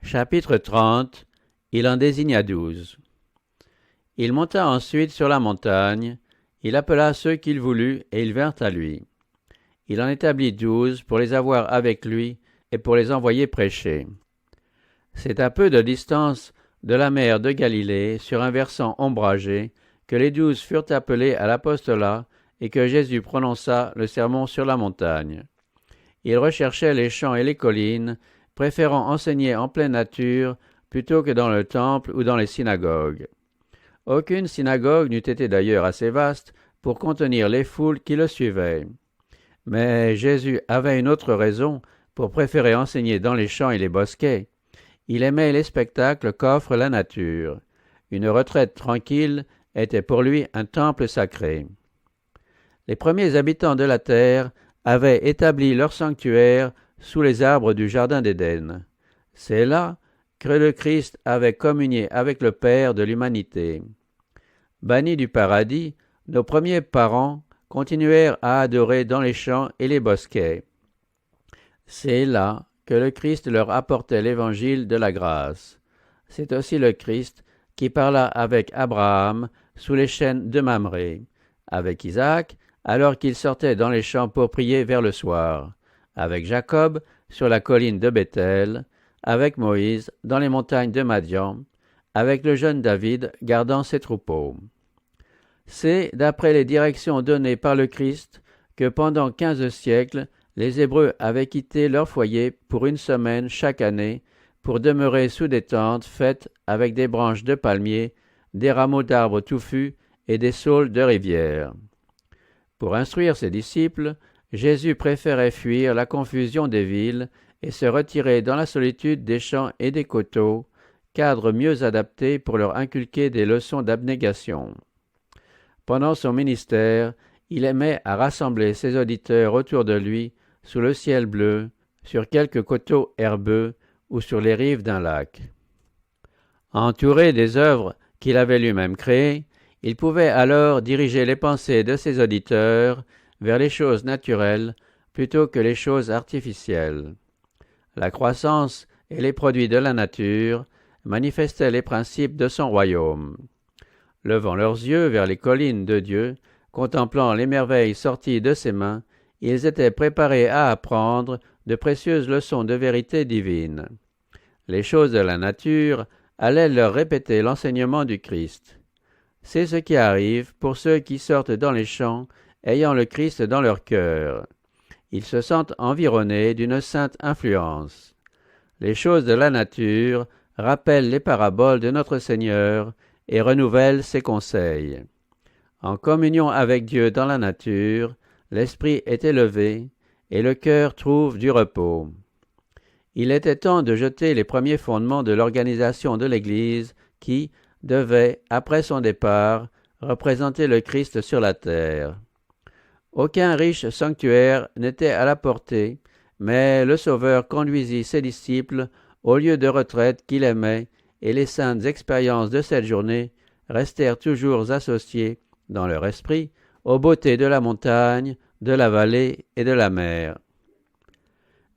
Chapitre 30. Il en désigna 12. Il monta ensuite sur la montagne, il appela ceux qu'il voulut, et ils vinrent à lui. Il en établit 12 pour les avoir avec lui et pour les envoyer prêcher. C'est à peu de distance de la mer de Galilée, sur un versant ombragé, que les 12 furent appelés à l'apostolat et que Jésus prononça le sermon sur la montagne. Il recherchait les champs et les collines, préférant enseigner en pleine nature plutôt que dans le temple ou dans les synagogues. Aucune synagogue n'eût été d'ailleurs assez vaste pour contenir les foules qui le suivaient. Mais Jésus avait une autre raison pour préférer enseigner dans les champs et les bosquets. Il aimait les spectacles qu'offre la nature. Une retraite tranquille était pour lui un temple sacré. Les premiers habitants de la terre avaient établi leur sanctuaire sous les arbres du jardin d'Éden. C'est là que le Christ avait communié avec le Père de l'humanité. Bannis du paradis, nos premiers parents continuèrent à adorer dans les champs et les bosquets. C'est là que le Christ leur apportait l'évangile de la grâce. C'est aussi le Christ qui parla avec Abraham sous les chênes de Mamré, avec Isaac alors qu'il sortait dans les champs pour prier vers le soir, avec Jacob sur la colline de Béthel, avec Moïse dans les montagnes de Madian, avec le jeune David gardant ses troupeaux. C'est d'après les directions données par le Christ que pendant 15 siècles, les Hébreux avaient quitté leur foyer pour une semaine chaque année pour demeurer sous des tentes faites avec des branches de palmiers, des rameaux d'arbres touffus et des saules de rivière. Pour instruire ses disciples, Jésus préférait fuir la confusion des villes et se retirer dans la solitude des champs et des coteaux, cadre mieux adapté pour leur inculquer des leçons d'abnégation. Pendant son ministère, il aimait à rassembler ses auditeurs autour de lui, sous le ciel bleu, sur quelques coteaux herbeux ou sur les rives d'un lac. Entouré des œuvres qu'il avait lui-même créées, il pouvait alors diriger les pensées de ses auditeurs vers les choses naturelles plutôt que les choses artificielles. La croissance et les produits de la nature manifestaient les principes de son royaume. Levant leurs yeux vers les collines de Dieu, contemplant les merveilles sorties de ses mains, ils étaient préparés à apprendre de précieuses leçons de vérité divine. Les choses de la nature allaient leur répéter l'enseignement du Christ. C'est ce qui arrive pour ceux qui sortent dans les champs, ayant le Christ dans leur cœur. Ils se sentent environnés d'une sainte influence. Les choses de la nature rappellent les paraboles de notre Seigneur et renouvellent ses conseils. En communion avec Dieu dans la nature, l'esprit est élevé et le cœur trouve du repos. Il était temps de jeter les premiers fondements de l'organisation de l'Église qui devait, après son départ, représenter le Christ sur la terre. Aucun riche sanctuaire n'était à la portée, mais le Sauveur conduisit ses disciples au lieu de retraite qu'il aimait, et les saintes expériences de cette journée restèrent toujours associées, dans leur esprit, aux beautés de la montagne, de la vallée et de la mer.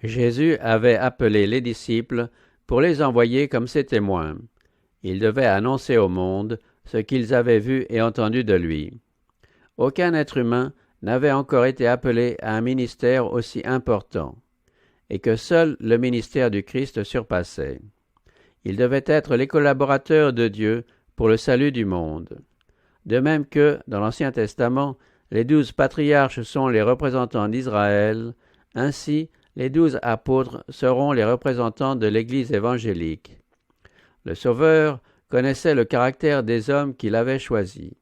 Jésus avait appelé les disciples pour les envoyer comme ses témoins. Ils devaient annoncer au monde ce qu'ils avaient vu et entendu de lui. Aucun être humain n'avait encore été appelé à un ministère aussi important, et que seul le ministère du Christ surpassait. Ils devaient être les collaborateurs de Dieu pour le salut du monde. De même que, dans l'Ancien Testament, les 12 patriarches sont les représentants d'Israël, ainsi les 12 apôtres seront les représentants de l'Église évangélique. Le Sauveur connaissait le caractère des hommes qu'il avait choisis.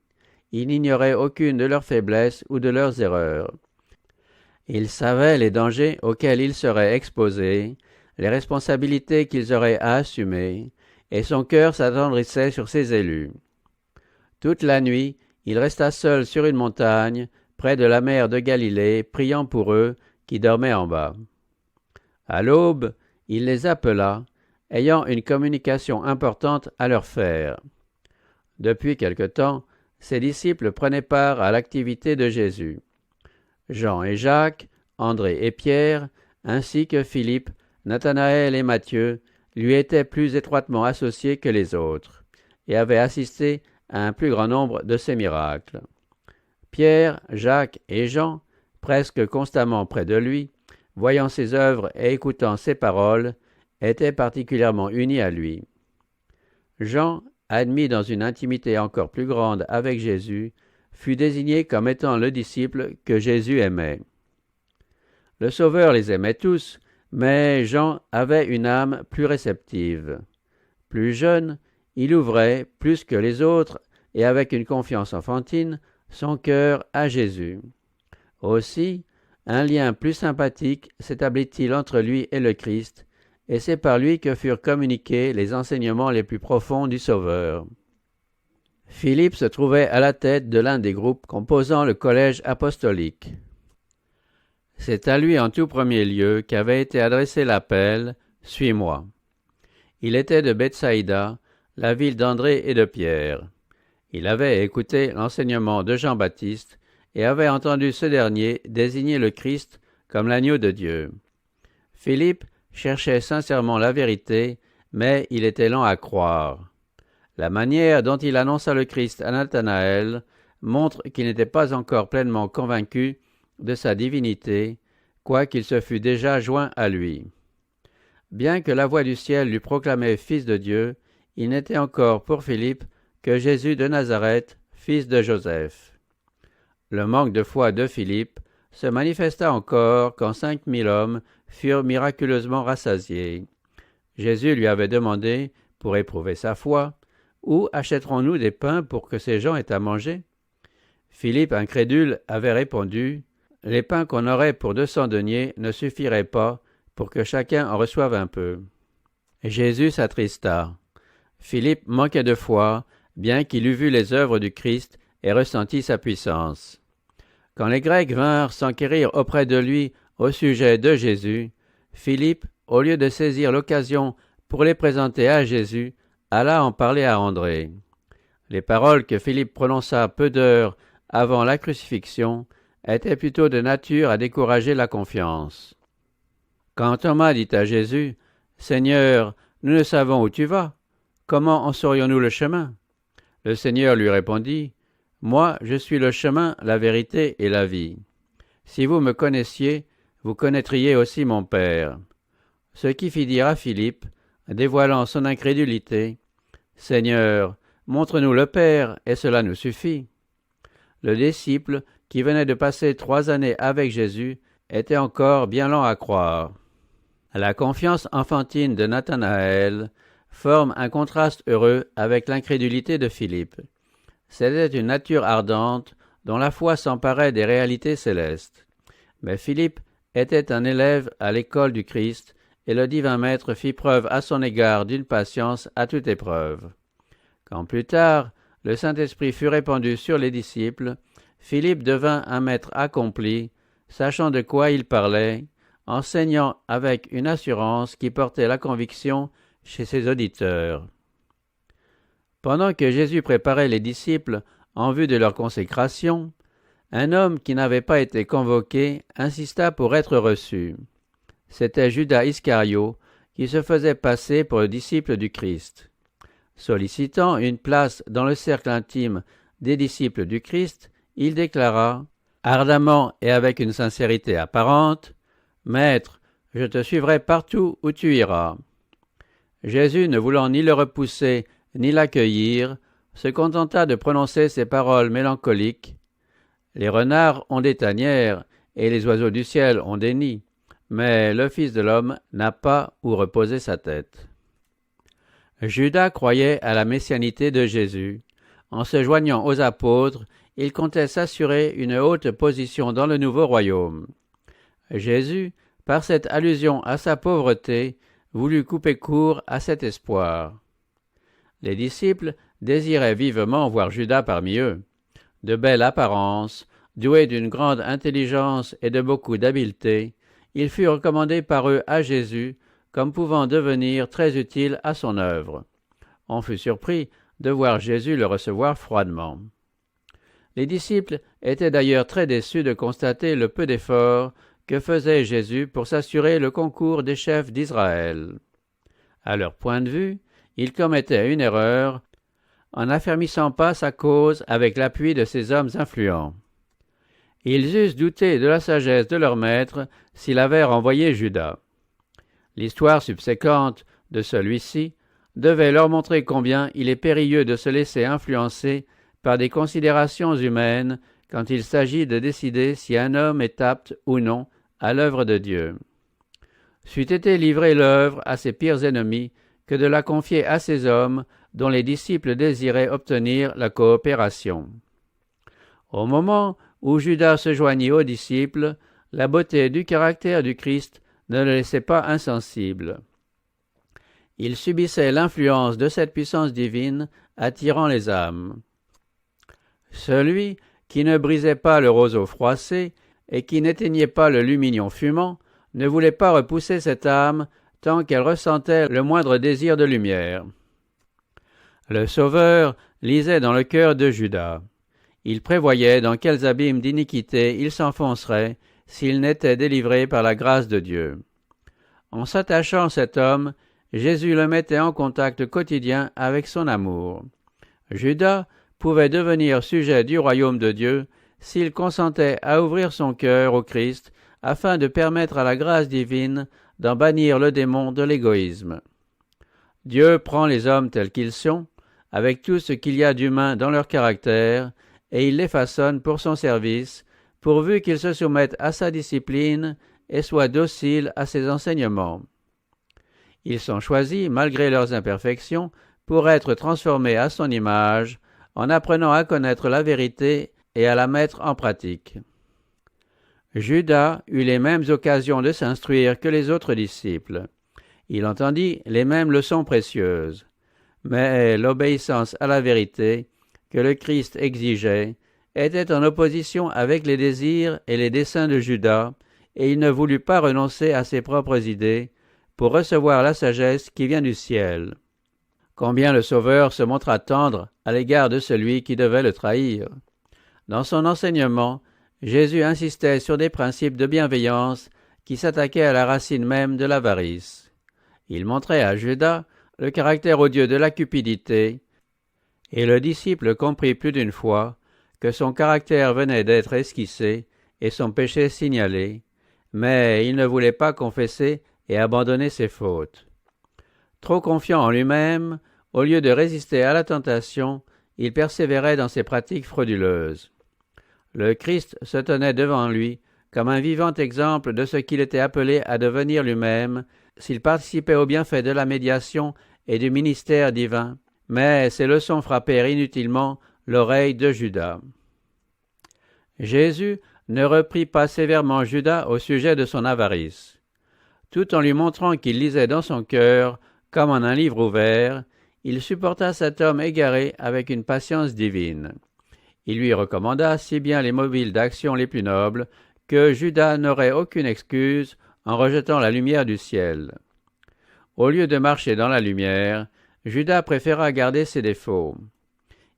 Il n'ignorait aucune de leurs faiblesses ou de leurs erreurs. Il savait les dangers auxquels ils seraient exposés, les responsabilités qu'ils auraient à assumer, et son cœur s'attendrissait sur ses élus. Toute la nuit, il resta seul sur une montagne, près de la mer de Galilée, priant pour eux qui dormaient en bas. À l'aube, il les appela, ayant une communication importante à leur faire. Depuis quelque temps, ses disciples prenaient part à l'activité de Jésus. Jean et Jacques, André et Pierre, ainsi que Philippe, Nathanaël et Matthieu, lui était plus étroitement associé que les autres, et avait assisté à un plus grand nombre de ses miracles. Pierre, Jacques et Jean, presque constamment près de lui, voyant ses œuvres et écoutant ses paroles, étaient particulièrement unis à lui. Jean, admis dans une intimité encore plus grande avec Jésus, fut désigné comme étant le disciple que Jésus aimait. Le Sauveur les aimait tous, mais Jean avait une âme plus réceptive. Plus jeune, il ouvrait, plus que les autres, et avec une confiance enfantine, son cœur à Jésus. Aussi, un lien plus sympathique s'établit-il entre lui et le Christ, et c'est par lui que furent communiqués les enseignements les plus profonds du Sauveur. Philippe se trouvait à la tête de l'un des groupes composant le collège apostolique. C'est à lui en tout premier lieu qu'avait été adressé l'appel « Suis-moi ». Il était de Bethsaïda, la ville d'André et de Pierre. Il avait écouté l'enseignement de Jean-Baptiste et avait entendu ce dernier désigner le Christ comme l'agneau de Dieu. Philippe cherchait sincèrement la vérité, mais il était lent à croire. La manière dont il annonça le Christ à Nathanaël montre qu'il n'était pas encore pleinement convaincu de sa divinité, quoiqu'il se fût déjà joint à lui. Bien que la voix du ciel lui proclamait Fils de Dieu, il n'était encore pour Philippe que Jésus de Nazareth, fils de Joseph. Le manque de foi de Philippe se manifesta encore quand 5000 hommes furent miraculeusement rassasiés. Jésus lui avait demandé, pour éprouver sa foi, « Où achèterons-nous des pains pour que ces gens aient à manger ?» Philippe, incrédule, avait répondu, « Les pains qu'on aurait pour 200 deniers ne suffiraient pas pour que chacun en reçoive un peu. » Jésus s'attrista. Philippe manquait de foi, bien qu'il eût vu les œuvres du Christ et ressenti sa puissance. Quand les Grecs vinrent s'enquérir auprès de lui au sujet de Jésus, Philippe, au lieu de saisir l'occasion pour les présenter à Jésus, alla en parler à André. Les paroles que Philippe prononça peu d'heures avant la crucifixion étaient plutôt de nature à décourager la confiance. Quand Thomas dit à Jésus, « Seigneur, nous ne savons où tu vas. Comment en saurions-nous le chemin ?» Le Seigneur lui répondit, « Moi, je suis le chemin, la vérité et la vie. Si vous me connaissiez, vous connaîtriez aussi mon Père. » Ce qui fit dire à Philippe, dévoilant son incrédulité, « Seigneur, montre-nous le Père, et cela nous suffit. » Le disciple, qui venait de passer 3 années avec Jésus, était encore bien lent à croire. La confiance enfantine de Nathanaël forme un contraste heureux avec l'incrédulité de Philippe. C'était une nature ardente dont la foi s'emparait des réalités célestes. Mais Philippe était un élève à l'école du Christ, et le divin maître fit preuve à son égard d'une patience à toute épreuve. Quand plus tard, le Saint-Esprit fut répandu sur les disciples, Philippe devint un maître accompli, sachant de quoi il parlait, enseignant avec une assurance qui portait la conviction chez ses auditeurs. Pendant que Jésus préparait les disciples en vue de leur consécration, un homme qui n'avait pas été convoqué insista pour être reçu. C'était Judas Iscario, qui se faisait passer pour le disciple du Christ. Sollicitant une place dans le cercle intime des disciples du Christ, il déclara, ardemment et avec une sincérité apparente, « Maître, je te suivrai partout où tu iras. » Jésus, ne voulant ni le repousser ni l'accueillir, se contenta de prononcer ces paroles mélancoliques. « Les renards ont des tanières, et les oiseaux du ciel ont des nids, mais le Fils de l'homme n'a pas où reposer sa tête. » Judas croyait à la messianité de Jésus. En se joignant aux apôtres, il comptait s'assurer une haute position dans le nouveau royaume. Jésus, par cette allusion à sa pauvreté, voulut couper court à cet espoir. Les disciples désiraient vivement voir Judas parmi eux. De belle apparence, doué d'une grande intelligence et de beaucoup d'habileté, il fut recommandé par eux à Jésus comme pouvant devenir très utile à son œuvre. On fut surpris de voir Jésus le recevoir froidement. Les disciples étaient d'ailleurs très déçus de constater le peu d'efforts que faisait Jésus pour s'assurer le concours des chefs d'Israël. À leur point de vue, il commettait une erreur en n'affermissant pas sa cause avec l'appui de ces hommes influents. Ils eussent douté de la sagesse de leur maître s'il avait renvoyé Judas. L'histoire subséquente de celui-ci devait leur montrer combien il est périlleux de se laisser influencer par des considérations humaines quand il s'agit de décider si un homme est apte ou non à l'œuvre de Dieu. C'eût été livrer l'œuvre à ses pires ennemis que de la confier à ces hommes dont les disciples désiraient obtenir la coopération. Au moment où Judas se joignit aux disciples, la beauté du caractère du Christ ne le laissait pas insensible. Il subissait l'influence de cette puissance divine attirant les âmes. Celui qui ne brisait pas le roseau froissé et qui n'éteignait pas le lumignon fumant ne voulait pas repousser cette âme tant qu'elle ressentait le moindre désir de lumière. Le Sauveur lisait dans le cœur de Judas. Il prévoyait dans quels abîmes d'iniquité il s'enfoncerait s'il n'était délivré par la grâce de Dieu. En s'attachant à cet homme, Jésus le mettait en contact quotidien avec son amour. Judas pouvait devenir sujet du royaume de Dieu s'il consentait à ouvrir son cœur au Christ afin de permettre à la grâce divine d'en bannir le démon de l'égoïsme. Dieu prend les hommes tels qu'ils sont, avec tout ce qu'il y a d'humain dans leur caractère, et il les façonne pour son service, pourvu qu'ils se soumettent à sa discipline et soient dociles à ses enseignements. Ils sont choisis, malgré leurs imperfections, pour être transformés à son image, en apprenant à connaître la vérité et à la mettre en pratique. Judas eut les mêmes occasions de s'instruire que les autres disciples. Il entendit les mêmes leçons précieuses. Mais l'obéissance à la vérité que le Christ exigeait était en opposition avec les désirs et les desseins de Judas, et il ne voulut pas renoncer à ses propres idées pour recevoir la sagesse qui vient du ciel. Combien le Sauveur se montra tendre à l'égard de celui qui devait le trahir. Dans son enseignement, Jésus insistait sur des principes de bienveillance qui s'attaquaient à la racine même de l'avarice. Il montrait à Judas le caractère odieux de la cupidité, et le disciple comprit plus d'une fois que son caractère venait d'être esquissé et son péché signalé, mais il ne voulait pas confesser et abandonner ses fautes. Trop confiant en lui-même, au lieu de résister à la tentation, il persévérait dans ses pratiques frauduleuses. Le Christ se tenait devant lui comme un vivant exemple de ce qu'il était appelé à devenir lui-même s'il participait aux bienfaits de la médiation et du ministère divin, mais ces leçons frappèrent inutilement l'oreille de Judas. Jésus ne reprit pas sévèrement Judas au sujet de son avarice. Tout en lui montrant qu'il lisait dans son cœur, comme en un livre ouvert, il supporta cet homme égaré avec une patience divine. Il lui recommanda si bien les mobiles d'action les plus nobles que Judas n'aurait aucune excuse en rejetant la lumière du ciel. Au lieu de marcher dans la lumière, Judas préféra garder ses défauts.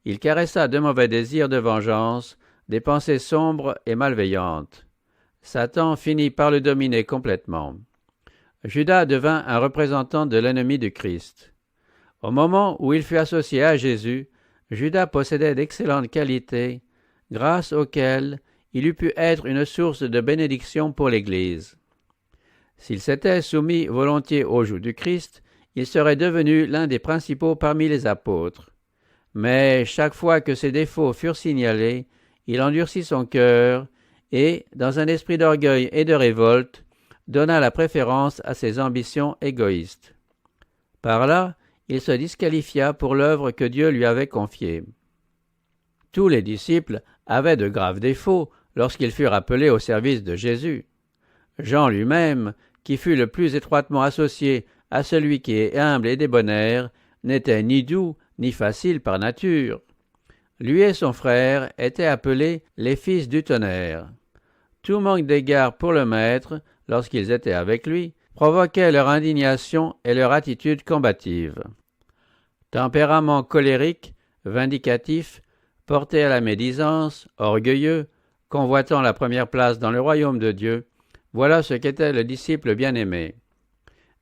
Il caressa de mauvais désirs de vengeance, des pensées sombres et malveillantes. Satan finit par le dominer complètement. Judas devint un représentant de l'ennemi du Christ. Au moment où il fut associé à Jésus, Judas possédait d'excellentes qualités, grâce auxquelles il eût pu être une source de bénédiction pour l'Église. S'il s'était soumis volontiers au joug du Christ, il serait devenu l'un des principaux parmi les apôtres. Mais chaque fois que ses défauts furent signalés, il endurcit son cœur et, dans un esprit d'orgueil et de révolte, donna la préférence à ses ambitions égoïstes. Par là, il se disqualifia pour l'œuvre que Dieu lui avait confiée. Tous les disciples avaient de graves défauts lorsqu'ils furent appelés au service de Jésus. Jean lui-même, qui fut le plus étroitement associé à celui qui est humble et débonnaire, n'était ni doux ni facile par nature. Lui et son frère étaient appelés les fils du tonnerre. Tout manque d'égard pour le Maître, lorsqu'ils étaient avec lui, provoquait leur indignation et leur attitude combative. Tempérament colérique, vindicatif, porté à la médisance, orgueilleux, convoitant la première place dans le royaume de Dieu, voilà ce qu'était le disciple bien-aimé.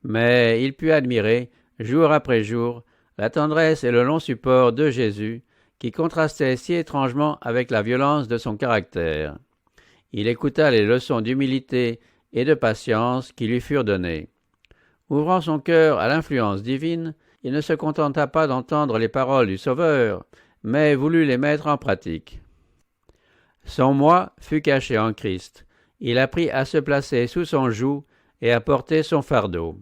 Mais il put admirer jour après jour, la tendresse et le long support de Jésus, qui contrastait si étrangement avec la violence de son caractère. Il écouta les leçons d'humilité et de patience qui lui furent données. Ouvrant son cœur à l'influence divine, il ne se contenta pas d'entendre les paroles du Sauveur, mais voulut les mettre en pratique. Son moi fut caché en Christ. Il apprit à se placer sous son joug et à porter son fardeau.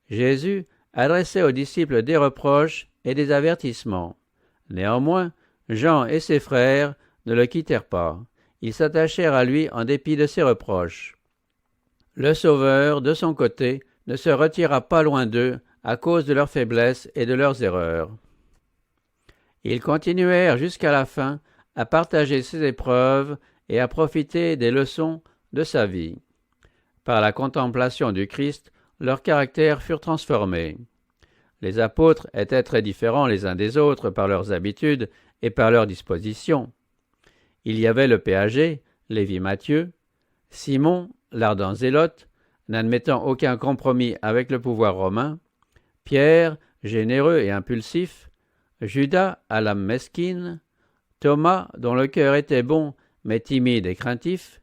Jésus adressait aux disciples des reproches et des avertissements. Néanmoins, Jean et ses frères ne le quittèrent pas. Ils s'attachèrent à lui en dépit de ses reproches. Le Sauveur, de son côté, ne se retira pas loin d'eux à cause de leurs faiblesses et de leurs erreurs. Ils continuèrent jusqu'à la fin à partager ses épreuves et à profiter des leçons de sa vie. Par la contemplation du Christ, leurs caractères furent transformés. Les apôtres étaient très différents les uns des autres par leurs habitudes et par leurs dispositions. Il y avait le péager, Lévi-Matthieu, Simon, l'ardent zélote, n'admettant aucun compromis avec le pouvoir romain, Pierre, généreux et impulsif, Judas, à l'âme mesquine, Thomas, dont le cœur était bon, mais timide et craintif,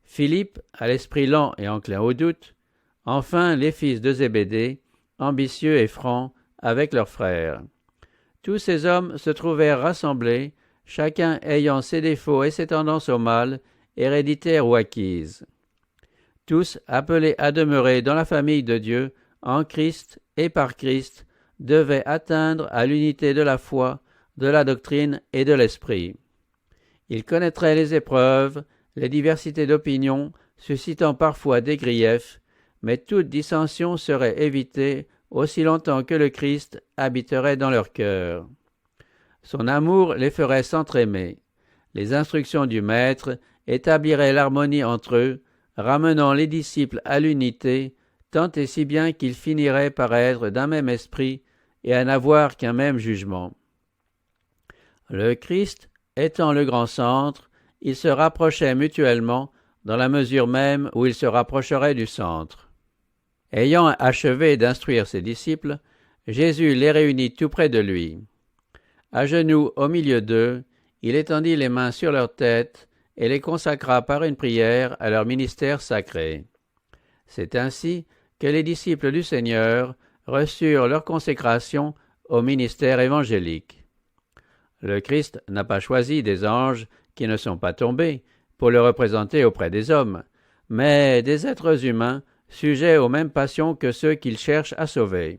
Philippe, à l'esprit lent et enclin au doute, enfin les fils de Zébédée, ambitieux et francs, avec leurs frères. Tous ces hommes se trouvèrent rassemblés, chacun ayant ses défauts et ses tendances au mal, héréditaires ou acquises. Tous appelés à demeurer dans la famille de Dieu, en Christ et par Christ, devaient atteindre à l'unité de la foi, de la doctrine et de l'esprit. Ils connaîtraient les épreuves, les diversités d'opinions, suscitant parfois des griefs, mais toute dissension serait évitée aussi longtemps que le Christ habiterait dans leur cœur. Son amour les ferait s'entraimer. Les instructions du Maître établiraient l'harmonie entre eux, ramenant les disciples à l'unité, tant et si bien qu'ils finiraient par être d'un même esprit et à n'avoir qu'un même jugement. Le Christ étant le grand centre, ils se rapprochaient mutuellement dans la mesure même où ils se rapprocheraient du centre. Ayant achevé d'instruire ses disciples, Jésus les réunit tout près de lui. À genoux au milieu d'eux, il étendit les mains sur leurs têtes et les consacra par une prière à leur ministère sacré. C'est ainsi que les disciples du Seigneur reçurent leur consécration au ministère évangélique. Le Christ n'a pas choisi des anges qui ne sont pas tombés pour le représenter auprès des hommes, mais des êtres humains sujets aux mêmes passions que ceux qu'il cherche à sauver.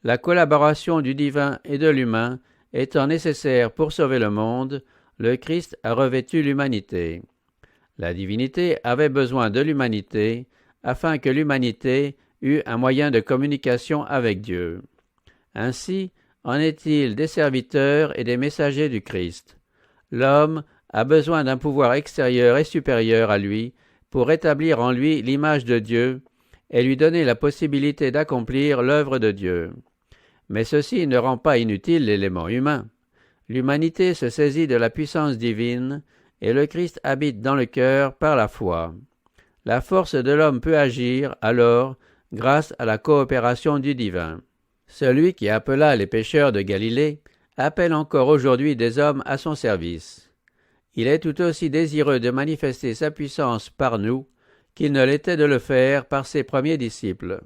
La collaboration du divin et de l'humain étant nécessaire pour sauver le monde, le Christ a revêtu l'humanité. La divinité avait besoin de l'humanité afin que l'humanité eût un moyen de communication avec Dieu. Ainsi en est-il des serviteurs et des messagers du Christ. L'homme a besoin d'un pouvoir extérieur et supérieur à lui pour établir en lui l'image de Dieu et lui donner la possibilité d'accomplir l'œuvre de Dieu. Mais ceci ne rend pas inutile l'élément humain. L'humanité se saisit de la puissance divine et le Christ habite dans le cœur par la foi. La force de l'homme peut agir alors grâce à la coopération du divin. Celui qui appela les pécheurs de Galilée appelle encore aujourd'hui des hommes à son service. Il est tout aussi désireux de manifester sa puissance par nous qu'il ne l'était de le faire par ses premiers disciples.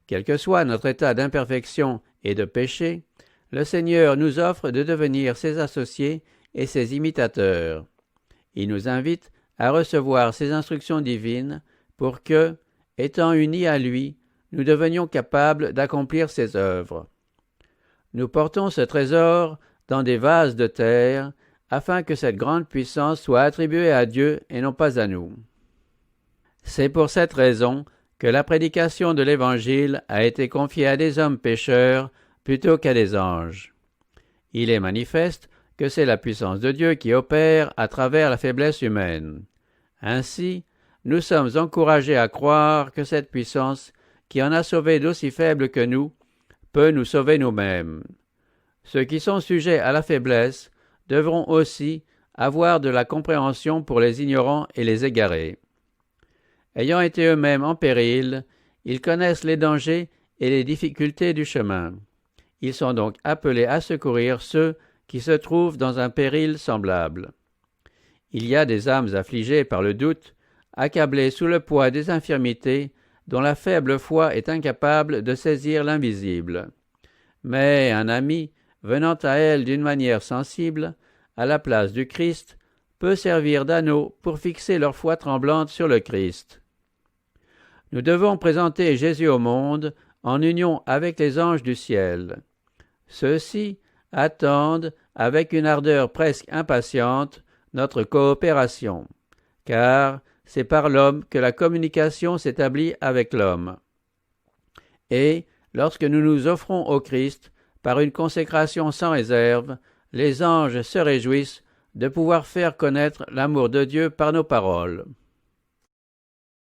Quel que soit notre état d'imperfection et de péché, le Seigneur nous offre de devenir ses associés et ses imitateurs. Il nous invite à recevoir ses instructions divines pour que, étant unis à lui, nous devenions capables d'accomplir ses œuvres. Nous portons ce trésor dans des vases de terre afin que cette grande puissance soit attribuée à Dieu et non pas à nous. C'est pour cette raison que la prédication de l'Évangile a été confiée à des hommes pécheurs plutôt qu'à des anges. Il est manifeste que c'est la puissance de Dieu qui opère à travers la faiblesse humaine. Ainsi, nous sommes encouragés à croire que cette puissance, qui en a sauvé d'aussi faibles que nous, peut nous sauver nous-mêmes. Ceux qui sont sujets à la faiblesse devront aussi avoir de la compréhension pour les ignorants et les égarés. Ayant été eux-mêmes en péril, ils connaissent les dangers et les difficultés du chemin. Ils sont donc appelés à secourir ceux qui se trouvent dans un péril semblable. Il y a des âmes affligées par le doute, accablées sous le poids des infirmités, dont la faible foi est incapable de saisir l'invisible. Mais un ami, venant à elles d'une manière sensible, à la place du Christ, peut servir d'anneau pour fixer leur foi tremblante sur le Christ. Nous devons présenter Jésus au monde en union avec les anges du ciel. Ceux-ci attendent, avec une ardeur presque impatiente, notre coopération, car c'est par l'homme que la communication s'établit avec l'homme. Et, lorsque nous nous offrons au Christ, par une consécration sans réserve, les anges se réjouissent de pouvoir faire connaître l'amour de Dieu par nos paroles.